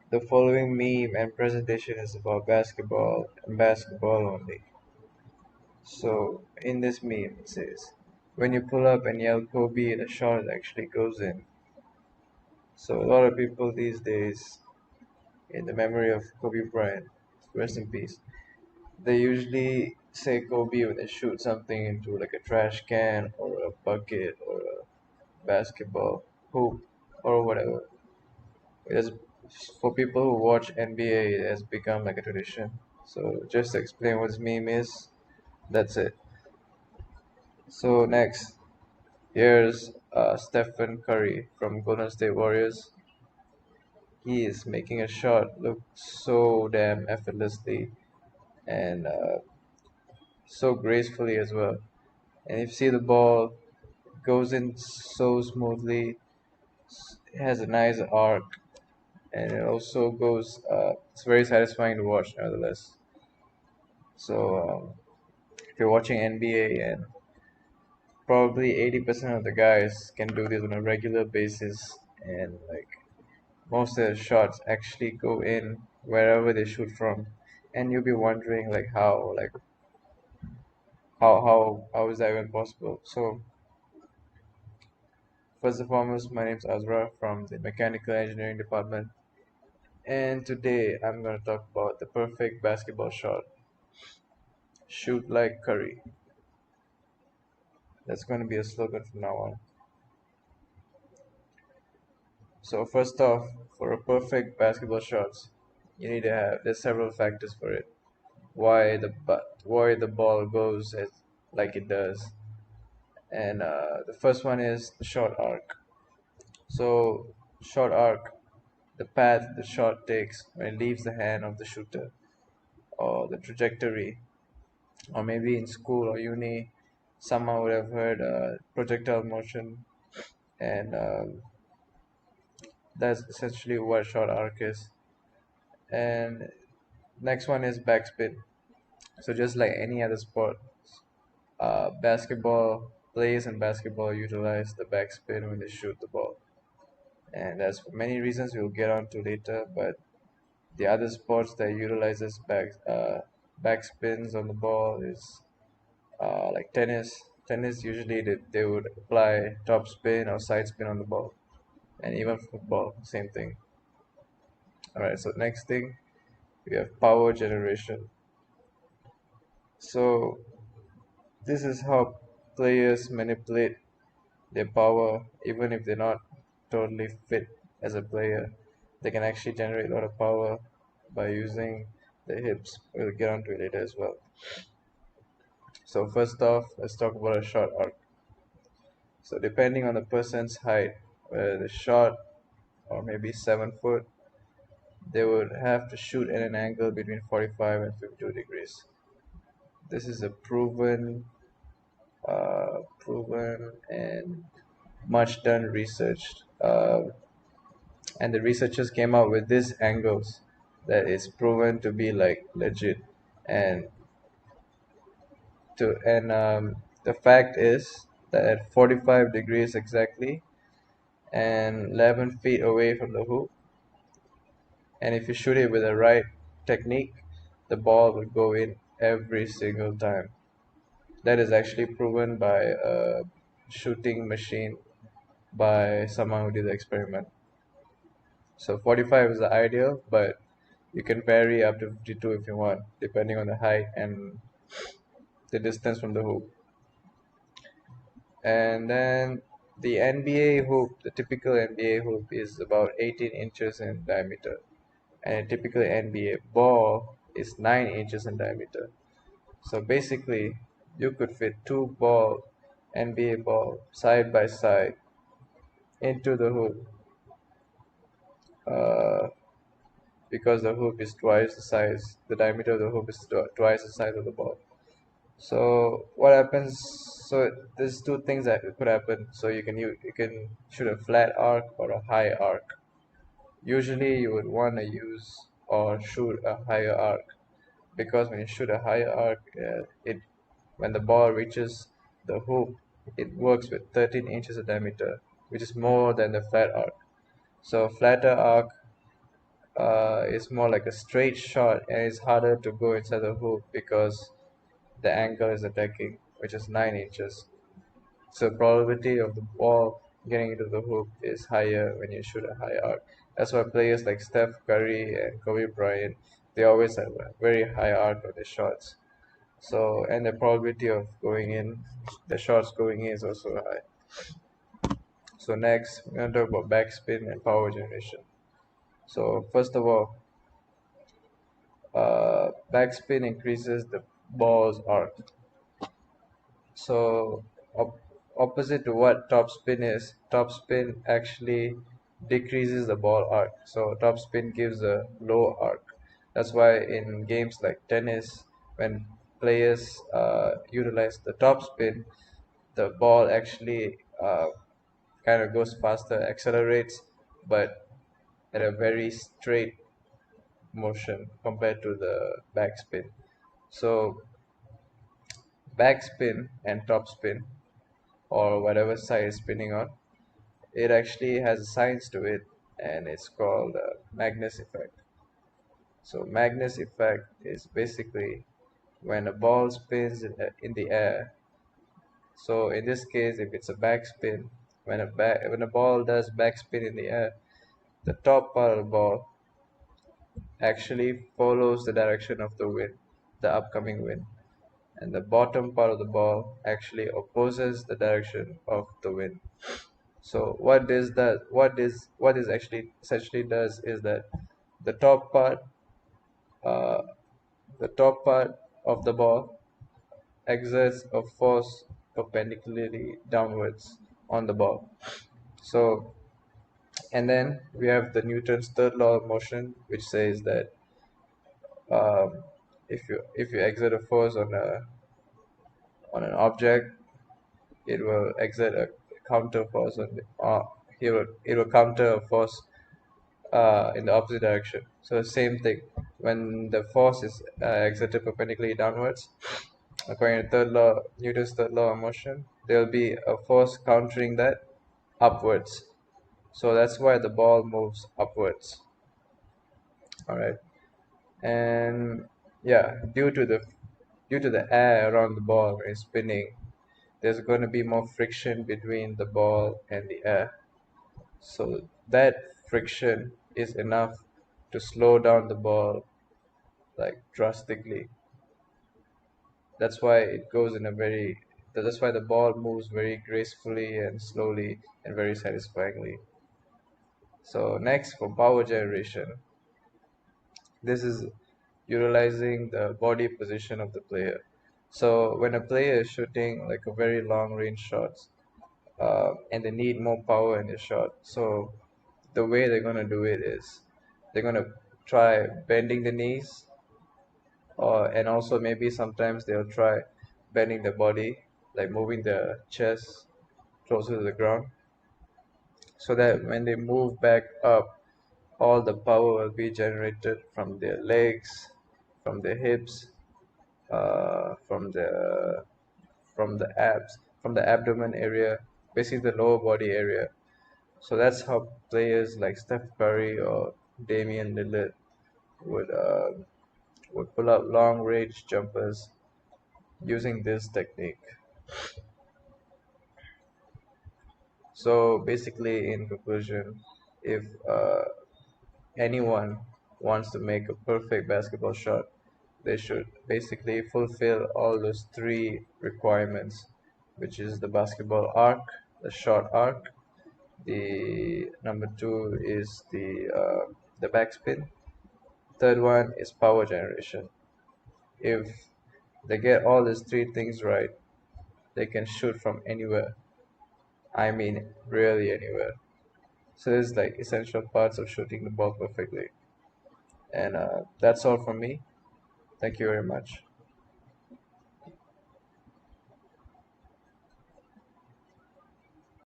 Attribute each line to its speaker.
Speaker 1: The following meme and presentation is about basketball and basketball only. So, in this meme, it says, when you pull up and yell Kobe, the shot actually goes in. So, a lot of people these days, in the memory of Kobe Bryant, rest in peace, they usually say Kobe when they shoot something into like a trash can or a bucket or a basketball hoop or whatever. It has, for people who watch NBA, it has become like a tradition. So just to explain what this meme is, that's it. So next, here's Stephen Curry from Golden State Warriors. He is making a shot look so damn effortlessly and so gracefully as well. And if you see the ball goes in so smoothly, it has a nice arc, and it also goes. It's very satisfying to watch, nevertheless. So if you're watching NBA, and probably 80% of the guys can do this on a regular basis, and like most of the shots actually go in wherever they shoot from, and you'll be wondering like how is that even possible? So first and foremost, my name is Azrar from the mechanical engineering department, and today I'm going to talk about the perfect basketball shot. Shoot like Curry. That's going to be a slogan from now on. So first off, for a perfect basketball shots, you need to have there's several factors for it. Why the ball goes like it does, and the first one is the short arc. So short arc, the path the shot takes when it leaves the hand of the shooter, or the trajectory, or maybe in school or uni, someone would have heard projectile motion, and that's essentially what short arc is. And next one is backspin. So just like any other sport, basketball players in basketball utilize the backspin when they shoot the ball, and that's for many reasons we'll get on to later. But the other sports that utilizes backspins on the ball is like tennis. Tennis usually they would apply top spin or side spin on the ball, and even football, same thing. All right. So next thing we have power generation. So this is how players manipulate their power, even if they're not totally fit as a player. They can actually generate a lot of power by using the hips. We'll get onto it later as well. So first off, let's talk about a short arc. So depending on the person's height, whether they're short or maybe 7 foot, they would have to shoot at an angle between 45 and 52 degrees. This is a proven and much done research. And the researchers came up with these angles that is proven to be like legit. And the fact is that at 45 degrees exactly and 11 feet away from the hoop, and if you shoot it with the right technique, the ball will go in every single time. That is actually proven by a shooting machine by someone who did the experiment. So 45 is the ideal, but you can vary up to 52 if you want, depending on the height and the distance from the hoop. And then the NBA hoop, the typical NBA hoop is about 18 inches in diameter, and a typical NBA ball is 9 inches in diameter. So basically, you could fit two NBA ball side by side into the hoop, uh, because the hoop is twice the size. The diameter of the hoop is twice the size of the ball. So what happens? So there's two things that could happen. So you can shoot a flat arc or a high arc. Usually you would want to use or shoot a higher arc, because when you shoot a higher arc, it when the ball reaches the hoop, it works with 13 inches of diameter, which is more than the flat arc. So flatter arc is more like a straight shot and it's harder to go inside the hoop because the angle is attacking, which is 9 inches. So probability of the ball getting into the hoop is higher when you shoot a high arc. That's why players like Steph Curry and Kobe Bryant, they always have a very high arc on their shots. So and the probability of going in, the shots going in is also high. So next, we're gonna talk about backspin and power generation. So first of all, backspin increases the ball's arc. So op- opposite to what topspin is, topspin actually decreases the ball arc. So topspin gives a low arc. That's why in games like tennis, when players utilize the topspin, the ball actually kind of goes faster, accelerates, but at a very straight motion compared to the backspin. So backspin and topspin, or whatever side is spinning on, it actually has a science to it, and it's called Magnus effect. So Magnus effect is basically when a ball spins in the air. So in this case, if it's a backspin, when a ball does backspin in the air, the top part of the ball actually follows the direction of the wind, the upcoming wind, and the bottom part of the ball actually opposes the direction of the wind. So what is actually essentially does is that the top part uh, the top part of the ball exerts a force perpendicularly downwards on the ball. So and then we have the Newton's third law of motion, which says that um, if you exert a force on an object, it will exert a counter force on the it will counter a force in the opposite direction. So same thing. When the force is exerted perpendicularly downwards, according to Newton's third law of motion, there will be a force countering that upwards. So that's why the ball moves upwards. All right, and yeah, due to the air around the ball when it's spinning, there's going to be more friction between the ball and the air. So that friction is enough to slow down the ball like drastically. That's why it goes in a very that's why the ball moves very gracefully and slowly and very satisfyingly. So next for power generation, this is utilizing the body position of the player. So when a player is shooting like a very long range shots, and they need more power in the shot, so the way they're gonna do it is they're gonna try bending the knees, or and also maybe sometimes they'll try bending the body, like moving the chest closer to the ground, so that when they move back up, all the power will be generated from their legs, from their hips, from the abs, from the abdomen area, basically the lower body area. So that's how players like Steph Curry or Damian Lillard would uh, would pull out long range jumpers using this technique. So basically, in conclusion, if anyone wants to make a perfect basketball shot, they should basically fulfill all those three requirements, which is the basketball arc, the shot arc. The number two is the backspin. Third one is power generation. If they get all these three things right, they can shoot from anywhere. I mean, really anywhere. So this is like essential parts of shooting the ball perfectly. And that's all from me. Thank you very much.